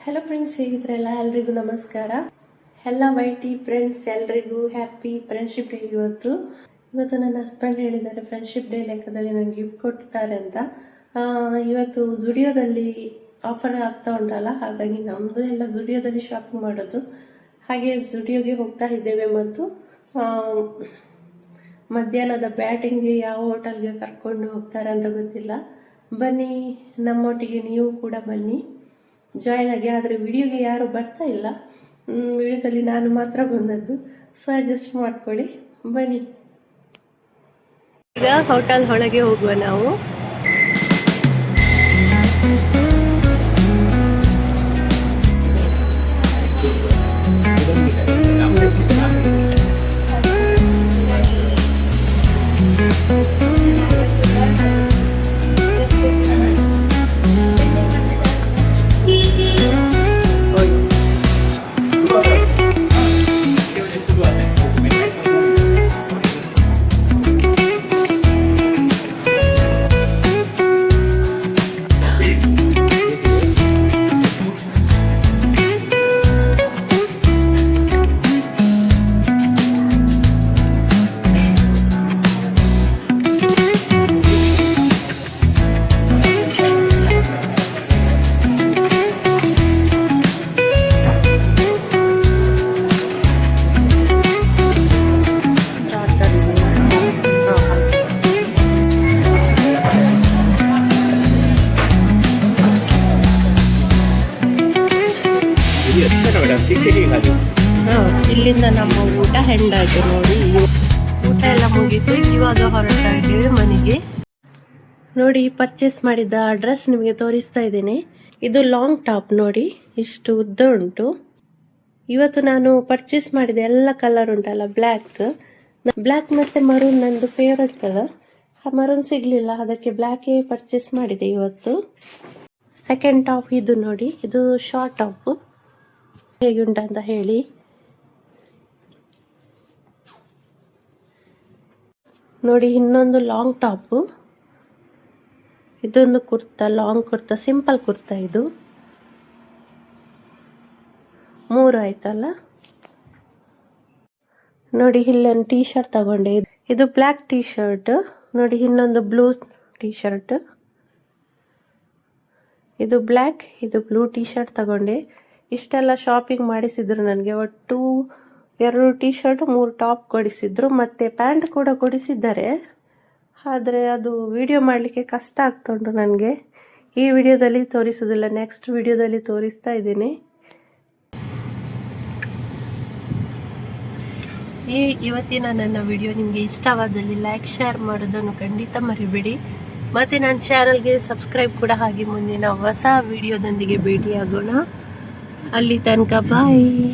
Hello friends, ಹೇಗಿದ್ರಲ್ಲ? ಎಲ್ರಿಗೂ ನಮಸ್ಕಾರ. ಎಲ್ಲ ವೈಟಿ ಫ್ರೆಂಡ್ಸ್, ಎಲ್ರಿಗೂ ಹ್ಯಾಪಿ ಫ್ರೆಂಡ್ಶಿಪ್ ಡೇ. ಇವತ್ತು ನನ್ನ ಹಸ್ಬೆಂಡ್ ಹೇಳಿದ್ದಾರೆ ಫ್ರೆಂಡ್ಶಿಪ್ ಡೇ ಲೆಕ್ಕದಲ್ಲಿ ನನಗೆ ಗಿಫ್ಟ್ ಕೊಡ್ತಾರೆ ಅಂತ. ಇವತ್ತು ಜುಡಿಯೋದಲ್ಲಿ ಆಫರ್ ಆಗ್ತಾ ಉಂಟಲ್ಲ, ಹಾಗಾಗಿ ನಮ್ಮದು ಎಲ್ಲ ಜುಡಿಯೋದಲ್ಲಿ ಶಾಪಿಂಗ್ ಮಾಡೋದು. ಹಾಗೆ ಜುಡಿಯೋಗೆ ಹೋಗ್ತಾ ಇದ್ದೇವೆ ಮತ್ತು ಮಧ್ಯಾಹ್ನದ ಬ್ಯಾಟಿಂಗ್ಗೆ ಯಾವ ಹೋಟೆಲ್ಗೆ ಕರ್ಕೊಂಡು ಹೋಗ್ತಾರೆ ಅಂತ ಗೊತ್ತಿಲ್ಲ. ಬನ್ನಿ, ನಮ್ಮೊಟ್ಟಿಗೆ ನೀವು ಕೂಡ ಬನ್ನಿ, ಜಾಯ್ನ್ ಆಗಿ. ಆದರೆ ವಿಡಿಯೋಗೆ ಯಾರು ಬರ್ತಾ ಇಲ್ಲ, ವಿಡಿಯೋದಲ್ಲಿ ನಾನು ಮಾತ್ರ ಬಂದದ್ದು, ಸೊ ಅಡ್ಜಸ್ಟ್ ಮಾಡ್ಕೊಳ್ಳಿ. ಬನ್ನಿ, ಈಗ ಹೋಟೆಲ್ ಒಳಗೆ ಹೋಗುವ ನಾವು. ಇಲ್ಲಿಂದ ನಮ್ಮ ಊಟ ಹೆಂಡಾಯ್ತು ನೋಡಿ. ಊಟ ಎಲ್ಲ ಮುಗಿತು, ಇವಾಗ ಹೊರಡ್ತಾ ಇದ್ದೇವೆ ಮನೆಗೆ. ನೋಡಿ, ಪರ್ಚೇಸ್ ಮಾಡಿದ ಡ್ರೆಸ್ ನಿಮಗೆ ತೋರಿಸ್ತಾ ಇದ್ದೇನೆ. ಇದು ಲಾಂಗ್ ಟಾಪ್ ನೋಡಿ, ಇಷ್ಟು ಉದ್ದ ಉಂಟು. ಇವತ್ತು ನಾನು ಪರ್ಚೇಸ್ ಮಾಡಿದ ಎಲ್ಲ ಕಲರ್ ಉಂಟಲ್ಲ, ಬ್ಲ್ಯಾಕ್ ಮತ್ತೆ ಮರೂನ್ ನಂದು ಫೇವ್ರೆಟ್ ಕಲರ್. ಮರೂನ್ ಸಿಗ್ಲಿಲ್ಲ, ಅದಕ್ಕೆ ಬ್ಲ್ಯಾಕೇ ಪರ್ಚೇಸ್ ಮಾಡಿದೆ ಇವತ್ತು. ಸೆಕೆಂಡ್ ಟಾಪ್ ಇದು ನೋಡಿ, ಇದು ಶಾರ್ಟ್ ಟಾಪ್, ಹೇಗುಂಟಂತ ಹೇಳಿ. ನೋಡಿ, ಇನ್ನೊಂದು ಲಾಂಗ್ ಟಾಪು, ಇದೊಂದು ಕುರ್ತಾ, ಲಾಂಗ್ ಕುರ್ತಾ, ಸಿಂಪಲ್ ಕುರ್ತಾ. ಇದು 3 ಆಯ್ತಲ್ಲ. ನೋಡಿ, ಇಲ್ಲೊಂದು ಟೀ ಶರ್ಟ್ ತಗೊಂಡೆ, ಇದು ಬ್ಲ್ಯಾಕ್ ಟೀ ಶರ್ಟ್. ನೋಡಿ, ಇನ್ನೊಂದು ಬ್ಲೂ ಟೀ ಶರ್ಟ್, ಇದು ಬ್ಲ್ಯಾಕ್, ಇದು ಬ್ಲೂ ಟೀ ಶರ್ಟ್ ತಗೊಂಡೆ. ಇಷ್ಟೆಲ್ಲ ಶಾಪಿಂಗ್ ಮಾಡಿಸಿದ್ರು ನನಗೆ. ಒಟ್ಟು 2 ಟೀ ಶರ್ಟ್, 3 ಟಾಪ್ ಕೊಡಿಸಿದ್ರು, ಮತ್ತೆ ಪ್ಯಾಂಟ್ ಕೂಡ ಕೊಡಿಸಿದ್ದಾರೆ. ಆದರೆ ಅದು ವಿಡಿಯೋ ಮಾಡಲಿಕ್ಕೆ ಕಷ್ಟ ಆಗ್ತಾ ಉಂಟು ನನಗೆ. ಈ ವಿಡಿಯೋದಲ್ಲಿ ತೋರಿಸೋದಿಲ್ಲ, ನೆಕ್ಸ್ಟ್ ವಿಡಿಯೋದಲ್ಲಿ ತೋರಿಸ್ತಾ ಇದ್ದೀನಿ. ಇವತ್ತಿನ ನನ್ನ ವಿಡಿಯೋ ನಿಮಗೆ ಇಷ್ಟವಾದಲ್ಲಿ ಲೈಕ್, ಶೇರ್ ಮಾಡೋದನ್ನು ಖಂಡಿತ ಮರಿಬೇಡಿ. ಮತ್ತು ನನ್ನ ಚಾನಲ್ಗೆ ಸಬ್ಸ್ಕ್ರೈಬ್ ಕೂಡ ಆಗಿ. ಮುಂದಿನ ಹೊಸ ವಿಡಿಯೋದೊಂದಿಗೆ ಭೇಟಿಯಾಗೋಣ. ಅಲ್ಲಿ ತನಕ ಬಾಯ್.